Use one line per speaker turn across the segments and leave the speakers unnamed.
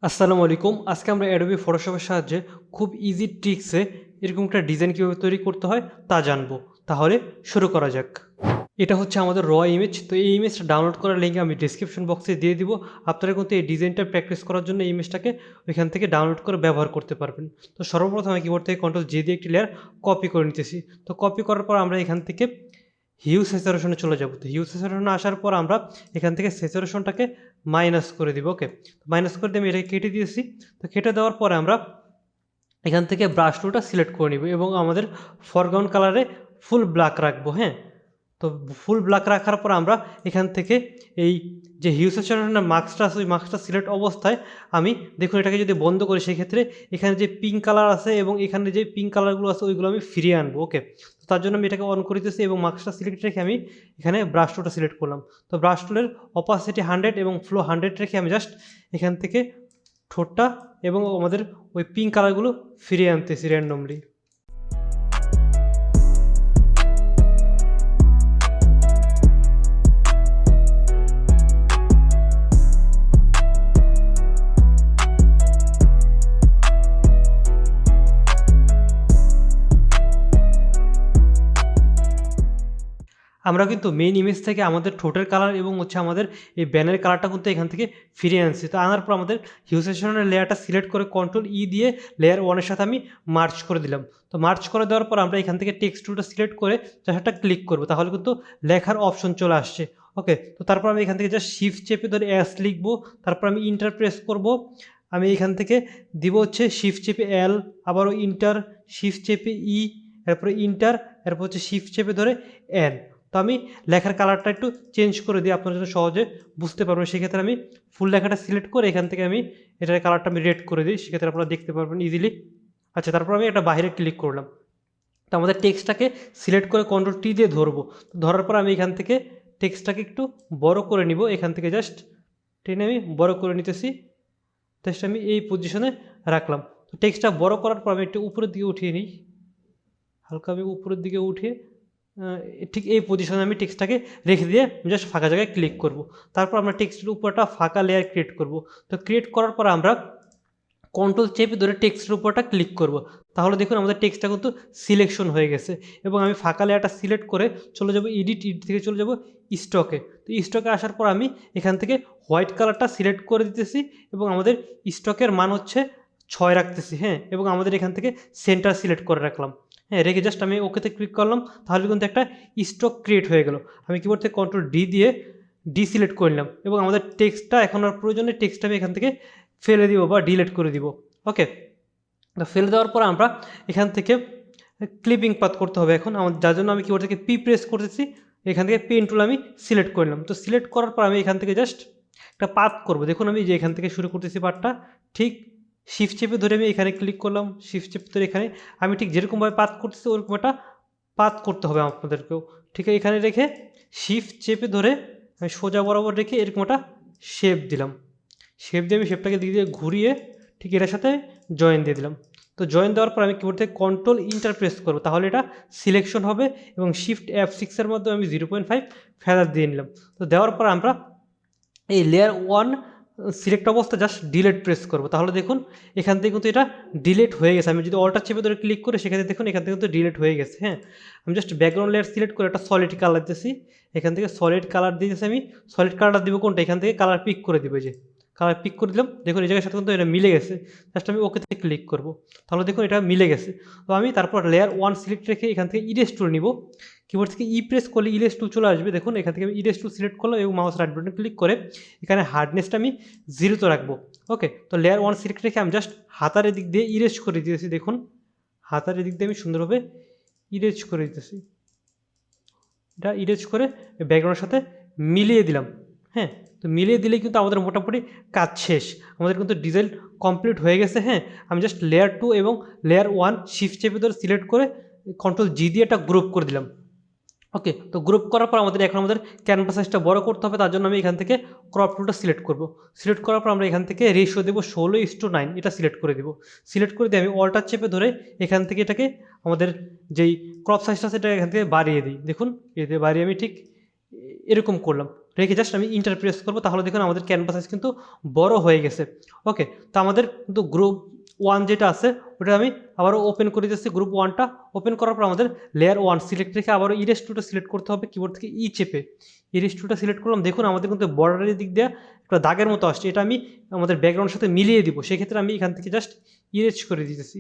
আসসালামু আলাইকুম। আজকে আমরা অ্যাডোবি ফটোশপের সাহায্যে খুব ইজি ট্রিক্সে এরকম একটা ডিজাইন কীভাবে তৈরি করতে হয় তা জানবো। তাহলে শুরু করা যাক। এটা হচ্ছে আমাদের র ইমেজ। তো এই ইমেজটা ডাউনলোড করার লিঙ্ক আমি ডিসক্রিপশন বক্সে দিয়ে দিব। আপনারা কিন্তু এই ডিজাইনটা প্র্যাকটিস করার জন্য এই ইমেজটাকে ওইখান থেকে ডাউনলোড করে ব্যবহার করতে পারবেন। তো সর্বপ্রথম আমি কিবোর্ড থেকে কন্ট্রোল জে দিয়ে একটি লেয়ার কপি করে নিতেছি। তো কপি করার পর আমরা এখান থেকে হিউ স্যাচুরেশনে চলে যাব। তো হিউ স্যাচুরেশনে আসার পর আমরা এখান থেকে স্যাচুরেশনটাকে মাইনাস করে দিব। ওকে, মাইনাস করে দিয়ে আমি এটাকে কেটে দিয়েছি। তো কেটে দেওয়ার পরে আমরা এখান থেকে ব্রাশ টুলটা সিলেক্ট করে নিব এবং আমাদের ফরগ্রাউন্ড কালারে ফুল ব্ল্যাক রাখবো। হ্যাঁ, তো ফুল ব্ল্যাক রাখার পর আমরা এখান থেকে এই যে হিউ স্যাচুরেশনের মার্কসটা আছে ওই মার্কসটা সিলেক্ট অবস্থায় আমি দেখুন এটাকে যদি বন্ধ করি সেক্ষেত্রে এখানে যে পিঙ্ক কালার আছে এবং এখানে যে পিঙ্ক কালারগুলো আছে ওইগুলো আমি ফিরিয়ে আনবো। ওকে, তো তার জন্য আমি এটাকে অন করে দিতেছি এবং মার্কসটা সিলেক্ট রেখে আমি এখানে ব্রাশ টুলটা সিলেক্ট করলাম। তো ব্রাশ টুলের অপাসিটি 100 এবং ফ্লো 100 রেখে আমি জাস্ট এখান থেকে ঠোঁটটা এবং আমাদের ওই পিঙ্ক কালারগুলো ফিরিয়ে আনতেছি র্যান্ডমলি। আমরা কিন্তু মেইন ইমেজ থেকে আমাদের ঠোঁটের কালার এবং হচ্ছে আমাদের এই ব্যানের কালারটা কিন্তু এখান থেকে ফিরিয়ে আনছি। তো আনার পর আমাদের হিউ স্যাচুরেশনের লেয়ারটা সিলেক্ট করে কন্ট্রোল ই দিয়ে লেয়ার 1 এর সাথে আমি মার্চ করে দিলাম। তো মার্চ করে দেওয়ার পর আমরা এখান থেকে টেক্সট টুলটা সিলেক্ট করে জাস্ট একটা ক্লিক করব, তাহলে কিন্তু লেখার অপশন চলে আসছে। ওকে, তো তারপর আমি এখান থেকে জাস্ট শিফট চেপে ধরে এস লিখবো, তারপর আমি ইন্টার প্রেস করব। আমি এখান থেকে দিব হচ্ছে শিফট চেপে এল, আবারও ইন্টার, শিফট চেপে ই, এরপরে ইন্টার, এরপর হচ্ছে শিফট চেপে ধরে এন। তো আমি লেখার কালারটা একটু চেঞ্জ করে দিই আপনার জন্য সহজে বুঝতে পারবেন। সেক্ষেত্রে আমি ফুল লেখাটা সিলেক্ট করে এখান থেকে আমি এটার কালারটা আমি রেড করে দিই, সেক্ষেত্রে আপনারা দেখতে পারবেন ইজিলি। আচ্ছা, তারপর আমি একটা বাইরে ক্লিক করলাম। তো আমাদের টেক্সটটাকে সিলেক্ট করে কন্ট্রোল টি দিয়ে ধরবো। ধরার পর আমি এখান থেকে টেক্সটটাকে একটু বড় করে নিব, এখান থেকে জাস্ট টেনে আমি বড় করে নিতেছি। টেক্সটটা আমি এই পজিশনে রাখলাম। তো টেক্সটটা বড় করার পর আমি একটু উপরের দিকে উঠিয়ে নিই, হালকা আমি উপরের দিকে উঠিয়ে ঠিক এই পজিশনে আমি টেক্সটটাকে রেখে দিয়ে জাস্ট ফাঁকা জায়গায় ক্লিক করব। তারপর আমরা টেক্সটের উপর একটা ফাঁকা লেয়ার ক্রিয়েট করব। তো ক্রিয়েট করার পর আমরা কন্ট্রোল চেপে ধরে টেক্সটের উপরটা ক্লিক করব। তাহলে দেখুন আমাদের টেক্সটটা কিন্তু সিলেকশন হয়ে গেছে এবং আমি ফাঁকা লেয়ারটা সিলেক্ট করে চলে যাব এডিট থেকে চলে যাব স্টকে। তো স্টকে আসার পর আমি এখান থেকে হোয়াইট কালারটা সিলেক্ট করে দিতেছি এবং আমাদের স্টকের মান হচ্ছে 6 রাখতেছি। হ্যাঁ, এবং আমাদের এখান থেকে সেন্টার সিলেক্ট করে রাখলাম। হ্যাঁ, রেখে জাস্ট আমি ওকেতে ক্লিক করলাম, তাহলে কিন্তু একটা স্টক ক্রিয়েট হয়ে গেল। আমি কিবোর্ড থেকে কন্ট্রোল ডি দিয়ে সিলেক্ট করে নিলাম এবং আমাদের টেক্সটটা এখন আর প্রয়োজনে টেক্সটটা আমি এখান থেকে ফেলে দিব বা ডিলিট করে দিব। ওকে, তো ফেলে দেওয়ার পর আমরা এখান থেকে ক্লিপিং পাথ করতে হবে এখন যার জন্য আমি কিবোর্ড থেকে পি প্রেস করতেছি, এখান থেকে পেন টুল আমি সিলেক্ট করে নিলাম। তো সিলেক্ট করার পর আমি এখান থেকে জাস্ট একটা পাথ করব। দেখুন আমি যে এখান থেকে শুরু করতেছি পাথটা, ঠিক শিফট চেপে ধরে আমি এখানে ক্লিক করলাম, শিফট চেপে ধরে এখানে আমি ঠিক যেরকমভাবে পাথ করতেছি ওরকম একটা পাথ করতে হবে আপনাদেরকেও। ঠিক আছে, এখানে রেখে শিফট চেপে ধরে আমি সোজা বরাবর রেখে এরকম একটা শেপ দিলাম। শেপ দিয়ে আমি শেপটাকে দিকে দিয়ে ঘুরিয়ে ঠিক এটার সাথে জয়েন দিয়ে দিলাম। তো জয়েন দেওয়ার পর আমি কিবোর্ড থেকে কন্ট্রোল ইন্টার প্রেস করবো, তাহলে এটা সিলেকশন হবে এবং শিফট F6 মাধ্যমে আমি 0.5 ফেদার দিয়ে নিলাম। তো দেওয়ার পর আমরা এই লেয়ার 1 সিলেক্ট অবস্থা জাস্ট ডিলেট প্রেস করবো, তাহলে দেখুন এখান থেকে কিন্তু এটা ডিলেট হয়ে গেছে। আমি যদি অল্টার চেপে ধরে ক্লিক করে সেখানে দেখুন এখান থেকে কিন্তু ডিলেট হয়ে গেছে। হ্যাঁ, আমি জাস্ট ব্যাকগ্রাউন্ড লেয়ার সিলেক্ট করে একটা সলিড কালার দিতেছি, এখান থেকে সলিড কালার দিয়েছি। আমি সলিড কালারটা দিব কোনটা, এখান থেকে কালার পিক করে দিব, যে কালার পিক করে দিলাম। দেখুন এই জায়গার সাথে কিন্তু এটা মিলে গেছে। জাস্ট আমি ওকেতে ক্লিক করব, তাহলে দেখুন এটা মিলে গেছে। তো আমি তারপর লেয়ার 1 সিলেক্ট রেখে এখান থেকে ইরেজ টুল নিব। কিবোর্ড থেকে ই প্রেস করলে ইরেজ টুল চলে আসবে। দেখুন এখান থেকে আমি ইরেজ টুল সিলেক্ট করলাম এবং মাউস রাইট বাটন ক্লিক করে এখানে হার্ডনেসটা আমি 0-তে রাখবো। ওকে, তো লেয়ার 1 সিলেক্ট রেখে আমি জাস্ট হাতার দিক দিয়ে ইরেজ করে দিয়েছি। দেখুন হাতার দিক দিয়ে আমি সুন্দরভাবে ইরেজ করে দিতেছি। এটা ইরেজ করে ব্যাকগ্রাউন্ডের সাথে মিলিয়ে দিলাম। হ্যাঁ, তো মিলিয়ে দিলেই কিন্তু আমাদের মোটামুটি কাজ শেষ, আমাদের কিন্তু ডিজাইন কমপ্লিট হয়ে গেছে। হ্যাঁ, আমি জাস্ট লেয়ার 2 এবং লেয়ার 1 শিফট চেপে ধরে সিলেক্ট করে কন্ট্রোল জি দিয়ে একটা গ্রুপ করে দিলাম। ওকে, তো গ্রুপ করার পর এখন আমাদের ক্যানভাস সাইজটা বড় করতে হবে, তার জন্য আমি এখান থেকে ক্রপ টুলটা সিলেক্ট করব। সিলেক্ট করার পর আমরা এখান থেকে রেশিও দেবো 16:9, এটা সিলেক্ট করে দেবো। সিলেক্ট করে দিয়ে আমি অল্টার চেপে ধরে এখান থেকে এটাকে আমাদের যেই ক্রপ সাইজটা সেটা এখান থেকে বাড়িয়ে দিই। দেখুন এতে বাড়িয়ে আমি ঠিক এরকম করলাম, রেখে জাস্ট আমি ইন্টার প্রেস করবো, তাহলে দেখুন আমাদের ক্যানভাস সাইজ কিন্তু বড় হয়ে গেছে। ওকে, তো আমাদের কিন্তু গ্রুপ 1 যেটা আছে ওটা আমি আবারও ওপেন করে দিচ্ছি। গ্রুপ 1টা ওপেন করার পর আমাদের লেয়ার 1 সিলেক্ট রেখে আবারও ইরেজ টুলটা সিলেক্ট করতে হবে কিবোর্ড থেকে চেপে। ইরেজ টুলটা সিলেক্ট করলাম, দেখুন আমাদের কিন্তু বর্ডারের দিক দিয়ে একটা দাগের মতো আসছে, এটা আমি আমাদের ব্যাকগ্রাউন্ডের সাথে মিলিয়ে দিব। সেক্ষেত্রে আমি এখান থেকে জাস্ট ইরেজ করে দিতেছি,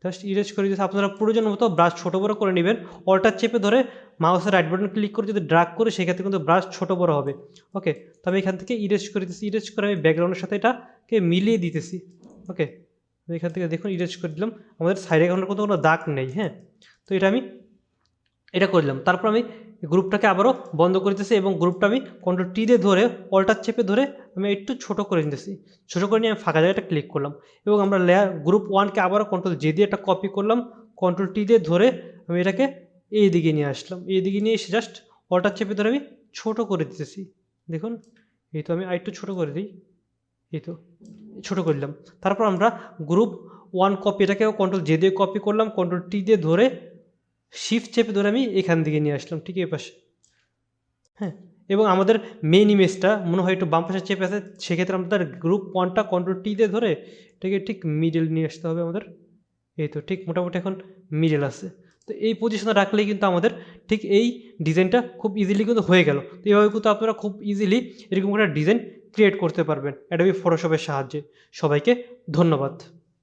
জাস্ট ইরেজ করে দিতেছি। আপনারা প্রয়োজন মতো ব্রাশ ছোটো বড়ো করে নেবেন। অল্টার চেপে ধরে মাউসের রাইট বাটন ক্লিক করে যদি ড্রাগ করে সেক্ষেত্রে কিন্তু ব্রাশ ছোটো বড়ো হবে। ওকে, তো আমি এখান থেকে ইরেজ করে দিতেছি। ইরেজ করে আমি ব্যাকগ্রাউন্ডের সাথে এটাকে মিলিয়ে দিতেছি। ওকে, তো এখান থেকে দেখুন ইরেজ করে দিলাম, আমাদের সাইডে এখন কোনো দাগ নেই। হ্যাঁ, তো এটা করলাম। তারপর আমি গ্রুপটাকে আবারও বন্ধ করে দিতেছি এবং গ্রুপটা আমি কন্ট্রোল টি দিয়ে ধরে অল্টার চেপে ধরে আমি একটু ছোটো করে নিতেছি। ছোটো করে নিয়ে আমি ফাঁকা জায়গাটা ক্লিক করলাম এবং আমরা লেয়ার গ্রুপ 1কে আবারও কন্ট্রোল জে দিয়ে একটা কপি করলাম। কন্ট্রোল টি দিয়ে ধরে আমি এটাকে এই দিকে নিয়ে আসলাম। এই দিকে নিয়ে এসে জাস্ট অল্টার চেপে ধরে আমি ছোটো করে দিতেছি। দেখুন, এই তো আমি আরেকটু ছোটো করে দিই, এই তো ছোটো করলাম। তারপর আমরা গ্রুপ 1 কপি, এটাকেও কন্ট্রোল জে দিয়ে কপি করলাম, কন্ট্রোল টি দিয়ে ধরে শিফট চেপে ধরে আমি এখান দিকে নিয়ে আসলাম, ঠিক এই পাশে। হ্যাঁ, এবং আমাদের মেইন ইমেজটা মনে হয় একটু বাম পাশে চেপে আছে, সেক্ষেত্রে আমাদের গ্রুপ 1টা কন্ট্রোল টি দিয়ে ধরে এটাকে ঠিক মিডল নিয়ে আসতে হবে আমাদের। এই তো ঠিক মোটামুটি এখন মিডল আছে। তো এই পজিশনে রাখলেই কিন্তু আমাদের ঠিক এই ডিজাইনটা খুব ইজিলি কিন্তু হয়ে গেল। তো এইভাবে কিন্তু আপনারা খুব ইজিলি এরকম একটা ডিজাইন ক্রিয়েট করতে পারবেন অ্যাডোবি ফটোশপের সাহায্যে। সবাইকে ধন্যবাদ।